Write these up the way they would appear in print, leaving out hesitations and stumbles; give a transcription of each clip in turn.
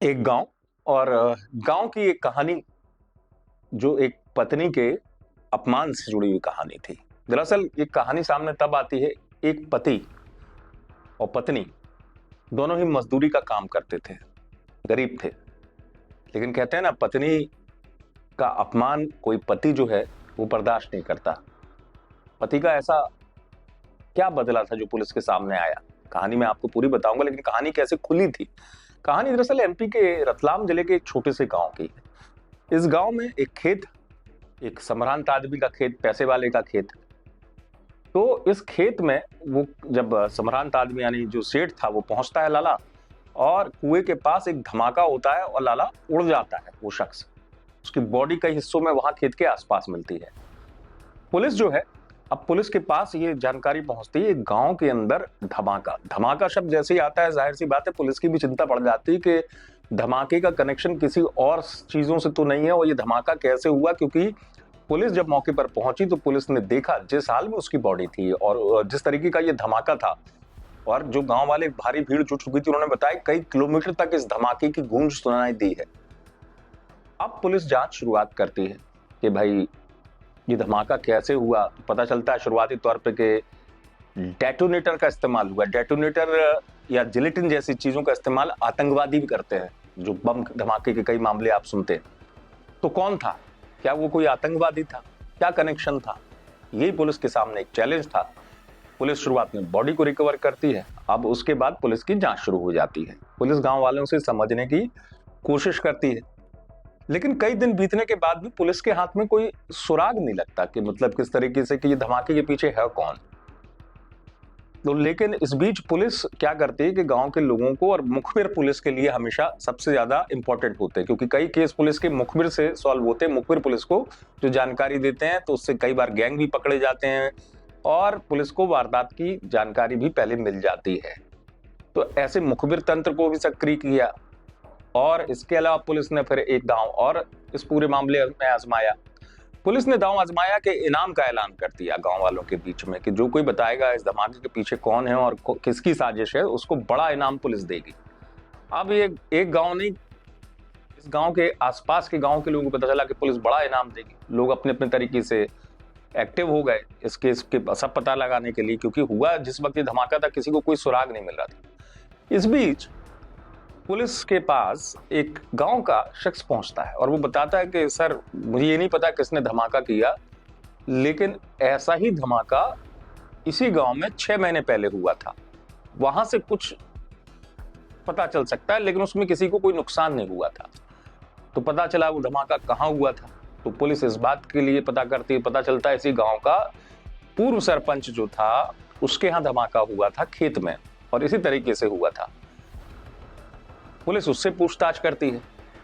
एक गांव और गांव की एक कहानी जो एक पत्नी के अपमान से जुड़ी हुई कहानी थी। दरअसल ये कहानी सामने तब आती है, एक पति और पत्नी दोनों ही मजदूरी का काम करते थे, गरीब थे। लेकिन कहते हैं ना, पत्नी का अपमान कोई पति जो है वो बर्दाश्त नहीं करता। पति का ऐसा क्या बदला था जो पुलिस के सामने आया, कहानी मैं आपको पूरी बताऊंगा। लेकिन कहानी कैसे खुली थी? कहानी दरअसल एमपी के रतलाम जिले के एक छोटे से गांव की है। इस गांव में एक खेत, एक संभ्रांत आदमी का खेत, पैसे वाले का खेत। तो इस खेत में वो जब संभ्रांत आदमी यानी जो सेठ था वो पहुंचता है लाला, और कुएं के पास एक धमाका होता है और लाला उड़ जाता है। वो शख्स, उसकी बॉडी कई हिस्सों में वहां खेत के आसपास मिलती है। पुलिस जो है, अब पुलिस के पास ये जानकारी पहुंचती है गांव के अंदर धमाका। धमाका शब्द जैसे ही आता है, जाहिर सी बात है पुलिस की भी चिंता पड़ जाती है कि धमाके का कनेक्शन किसी और चीजों से तो नहीं है, और ये धमाका कैसे हुआ। क्योंकि पुलिस जब मौके पर पहुंची तो पुलिस ने देखा जिस हाल में उसकी बॉडी थी और जिस तरीके का ये धमाका था, और जो गांव वाले भारी भीड़ जुट चुकी थी, उन्होंने बताया कई किलोमीटर तक इस धमाके की गूंज सुनाई दी है। अब पुलिस जांच शुरुआत करती है कि भाई ये धमाका कैसे हुआ। पता चलता है शुरुआती तौर पे कि डेटोनेटर का इस्तेमाल हुआ। डेटोनेटर या जिलेटिन जैसी चीजों का इस्तेमाल आतंकवादी भी करते हैं, जो बम धमाके के कई मामले आप सुनते हैं। तो कौन था? क्या वो कोई आतंकवादी था? क्या कनेक्शन था? यही पुलिस के सामने एक चैलेंज था। पुलिस शुरुआत में बॉडी को रिकवर करती है। अब उसके बाद पुलिस की जांच शुरू हो जाती है। पुलिस गांव वालों से समझने की कोशिश करती है, लेकिन कई दिन बीतने के बाद भी पुलिस के हाथ में कोई सुराग नहीं लगता कि मतलब किस तरीके से कि ये धमाके के पीछे है कौन। तो लेकिन इस बीच पुलिस क्या करती है कि गांव के लोगों को, और मुखबिर पुलिस के लिए हमेशा सबसे ज्यादा इंपॉर्टेंट होते हैं, क्योंकि कई केस पुलिस के मुखबिर से सॉल्व होते हैं। मुखबिर पुलिस को जो जानकारी देते हैं, तो उससे कई बार गैंग भी पकड़े जाते हैं और पुलिस को वारदात की जानकारी भी पहले मिल जाती है। तो ऐसे मुखबिर तंत्र को भी सक्रिय किया, और इसके अलावा पुलिस ने फिर एक दांव और इस पूरे मामले में आजमाया। पुलिस ने दांव आजमाया कि इनाम का ऐलान कर दिया गांव वालों के बीच में कि जो कोई बताएगा इस धमाके के पीछे कौन है और किसकी साजिश है, उसको बड़ा इनाम पुलिस देगी। अब ये एक गांव नहीं, इस गांव के आसपास के गांव के लोगों को पता चला कि पुलिस बड़ा इनाम देगी। लोग अपने अपने तरीके से एक्टिव हो गए इस केस के सब पता लगाने के लिए, क्योंकि हुआ जिस वक्त ये धमाका था किसी को कोई सुराग नहीं मिल रहा था। इस बीच पुलिस के पास एक गांव का शख्स पहुंचता है और वो बताता है कि सर, मुझे ये नहीं पता किसने धमाका किया, लेकिन ऐसा ही धमाका इसी गांव में 6 महीने पहले हुआ था। वहां से कुछ पता चल सकता है, लेकिन उसमें किसी को कोई नुकसान नहीं हुआ था। तो पता चला वो धमाका कहां हुआ था। तो पुलिस इस बात के लिए पता करती है, पता चलता है इसी गांव का पूर्व सरपंच जो था उसके यहाँ धमाका हुआ था खेत में, और इसी तरीके से हुआ था। पुलिस उससे पूछताछ करती है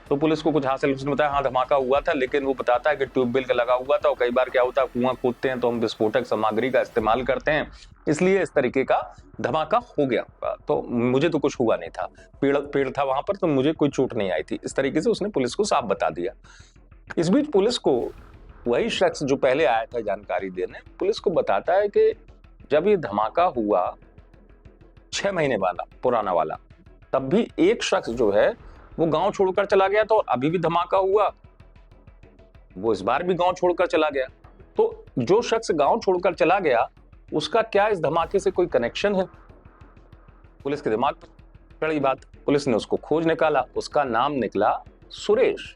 तो पुलिस को कुछ हासिल, उसने बताया हाँ धमाका हुआ था, लेकिन वो बताता है कि ट्यूबवेल का लगा हुआ था, और कई बार क्या होता है कुआं खोदते हैं तो हम विस्फोटक सामग्री का इस्तेमाल करते हैं, इसलिए इस तरीके का धमाका हो गया होगा। तो मुझे तो कुछ हुआ नहीं था, पेड़ था वहां पर, तो मुझे कोई चोट नहीं आई थी। इस तरीके से उसने पुलिस को साफ बता दिया। इस बीच पुलिस को वही शख्स जो पहले आया था जानकारी देने, पुलिस को बताता है कि जब ये धमाका हुआ 6 महीने वाला पुराना वाला, तब भी एक शख्स जो है वो गांव छोड़कर चला गया। तो अभी भी धमाका हुआ, वो इस बार भी गांव छोड़कर चला गया। तो जो शख्स गांव छोड़कर चला गया, उसका क्या इस धमाके से कोई कनेक्शन है? पुलिस के दिमाग पर चढ़ी बात। पुलिस ने उसको खोज निकाला, उसका नाम निकला सुरेश।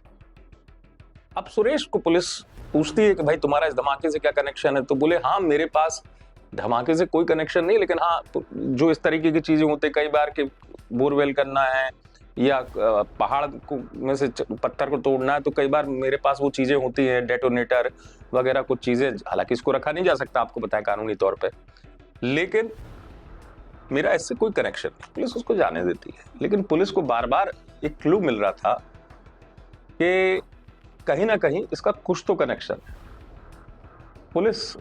अब सुरेश को पुलिस पूछती है कि भाई तुम्हारा इस धमाके से क्या कनेक्शन है? तो बोले हाँ, मेरे पास धमाके से कोई कनेक्शन नहीं, लेकिन हाँ जो इस तरीके की चीजें होती है, कई बार के बोरवेल करना है या पहाड़ को में से पत्थर को तोड़ना है, तो कई बार मेरे पास वो चीजें होती हैं, डेटोनेटर वगैरह कुछ चीजें। हालांकि इसको रखा नहीं जा सकता, आपको बताया कानूनी तौर पे, लेकिन मेरा इससे कोई कनेक्शन नहीं। पुलिस उसको जाने देती है, लेकिन पुलिस को बार बार एक क्लू मिल रहा था कि कहीं ना कहीं इसका कुछ तो कनेक्शन है। पुलिस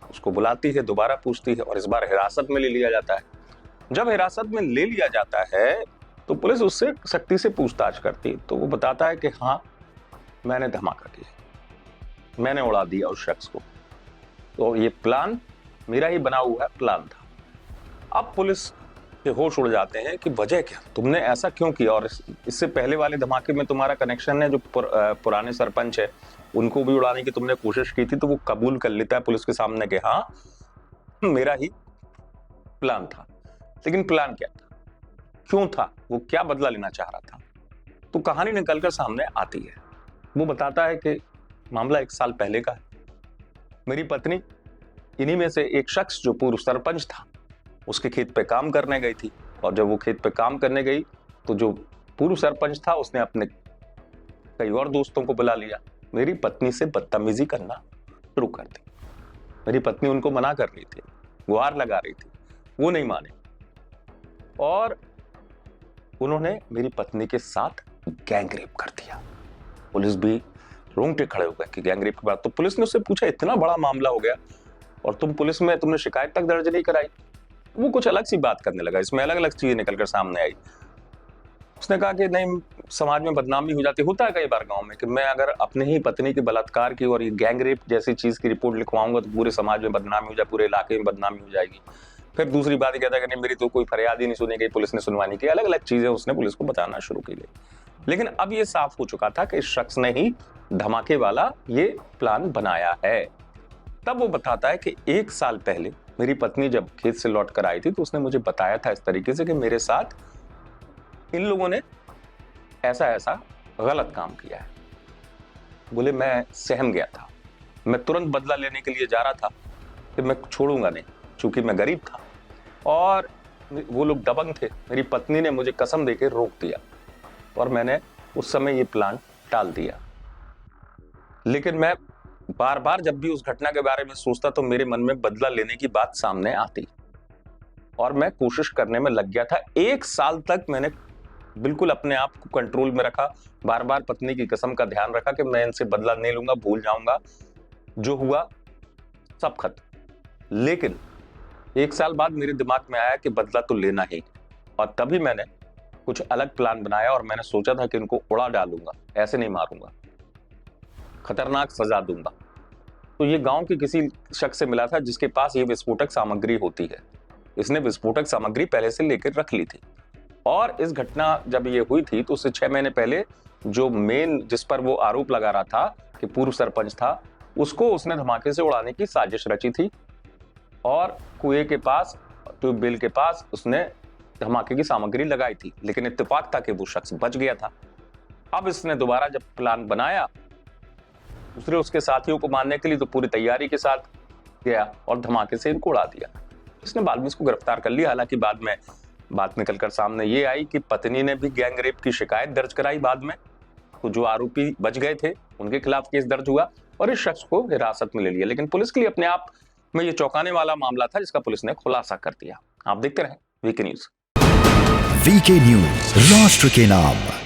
उसको बुलाती है, दोबारा पूछती है, और इस बार हिरासत में ले लिया जाता है। जब हिरासत में ले लिया जाता है तो पुलिस उससे सख्ती से पूछताछ करती है। तो वो बताता है कि हाँ, मैंने धमाका किया, मैंने उड़ा दिया उस शख्स को, तो ये प्लान मेरा ही बना हुआ प्लान था। अब पुलिस के होश उड़ जाते हैं कि वजह क्या, तुमने ऐसा क्यों किया। और इससे पहले वाले धमाके में तुम्हारा कनेक्शन है जो पुराने सरपंच है, उनको भी उड़ाने की तुमने कोशिश की थी, तो वो कबूल कर लेता है पुलिस के सामने कि हाँ मेरा ही प्लान था। लेकिन प्लान क्या था, क्यों था, वो क्या बदला लेना चाह रहा था। तो कहानी निकलकर सामने आती है। वो बताता है कि मामला 1 साल पहले का है। मेरी पत्नी इन्हीं में से एक शख्स जो पूर्व सरपंच था उसके खेत पे काम करने गई थी। और जब वो खेत पे काम करने गई तो जो पूर्व सरपंच था उसने अपने कई और दोस्तों को बुला लिया, मेरी पत्नी से बदतमीजी करना शुरू कर दी। मेरी पत्नी उनको मना कर रही थी, गुहार लगा रही थी, वो नहीं माने और उन्होंने मेरी पत्नी के साथ गैंगरेप कर दिया। पुलिस भी रोंगटे खड़े हो गए कि गैंगरेप की बात। तो पुलिस ने उससे पूछा, इतना बड़ा मामला हो गया और तुम पुलिस में तुमने शिकायत तक दर्ज नहीं कराई। वो कुछ अलग सी बात करने लगा, इसमें अलग अलग चीजें निकलकर सामने आई। उसने कहा कि नहीं, समाज में बदनामी हो जाती, होता है कई बार गांव में कि मैं अगर अपने ही पत्नी के बलात्कार की और ये गैंगरेप जैसी चीज की रिपोर्ट लिखवाऊंगा तो पूरे समाज में बदनामी हो जाए, पूरे इलाके में बदनामी हो जाएगी। फिर दूसरी बात कहता है कि नहीं, मेरी तो कोई फरियाद ही नहीं सुनी गई, पुलिस ने सुनवाई नहीं की। अलग अलग चीजें उसने पुलिस को बताना शुरू की गई। लेकिन अब ये साफ हो चुका था कि इस शख्स ने ही धमाके वाला ये प्लान बनाया है। तब वो बताता है कि 1 साल पहले मेरी पत्नी जब खेत से लौट कर आई थी तो उसने मुझे बताया था इस तरीके से कि मेरे साथ इन लोगों ने ऐसा ऐसा गलत काम किया है। बोले मैं सहम गया था, मैं तुरंत बदला लेने के लिए जा रहा था कि मैं छोड़ूंगा नहीं, क्योंकि मैं गरीब था और वो लोग दबंग थे। मेरी पत्नी ने मुझे कसम देकर रोक दिया और मैंने उस समय ये प्लान टाल दिया। लेकिन मैं बार बार जब भी उस घटना के बारे में सोचता तो मेरे मन में बदला लेने की बात सामने आती और मैं कोशिश करने में लग गया था। 1 साल तक मैंने बिल्कुल अपने आप को कंट्रोल में रखा, बार बार पत्नी की कसम का ध्यान रखा कि मैं इनसे बदला नहीं लूंगा, भूल जाऊंगा, जो हुआ सब खत्म। लेकिन 1 साल बाद मेरे दिमाग में आया कि बदला तो लेना ही, और तभी मैंने कुछ अलग प्लान बनाया और मैंने सोचा था कि इनको उड़ा डालूंगा, ऐसे नहीं मारूंगा, खतरनाक सजा दूंगा। तो ये गांव के किसी शख्स से मिला था जिसके पास ये विस्फोटक सामग्री होती है। इसने विस्फोटक सामग्री पहले से लेकर रख ली थी और इस घटना जब ये हुई थी तो उससे 6 महीने पहले जो मेन जिस पर वो आरोप लगा रहा था कि पूर्व सरपंच था, उसको उसने धमाके से उड़ाने की साजिश रची थी और कुएं के पास, ट्यूबवेल के पास उसने धमाके की सामग्री लगाई थी। लेकिन इत्तेफाक था कि वो शख्स बच गया था। अब इसने दोबारा जब प्लान बनाया दूसरे उसके साथियों को मारने के लिए तो पूरी तैयारी के साथ गया और धमाके से इनको उड़ा दिया। इसने बाद में इसको गिरफ्तार कर लिया। हालांकि बाद में बात निकलकर सामने ये आई कि पत्नी ने भी गैंगरेप की शिकायत दर्ज कराई बाद में, तो जो आरोपी बच गए थे उनके खिलाफ केस दर्ज हुआ और इस शख्स को हिरासत में ले लिया। लेकिन पुलिस के लिए अपने आप में ये चौंकाने वाला मामला था जिसका पुलिस ने खुलासा कर दिया। आप देखते रहें वीके न्यूज। वीके न्यूज, राष्ट्र के नाम।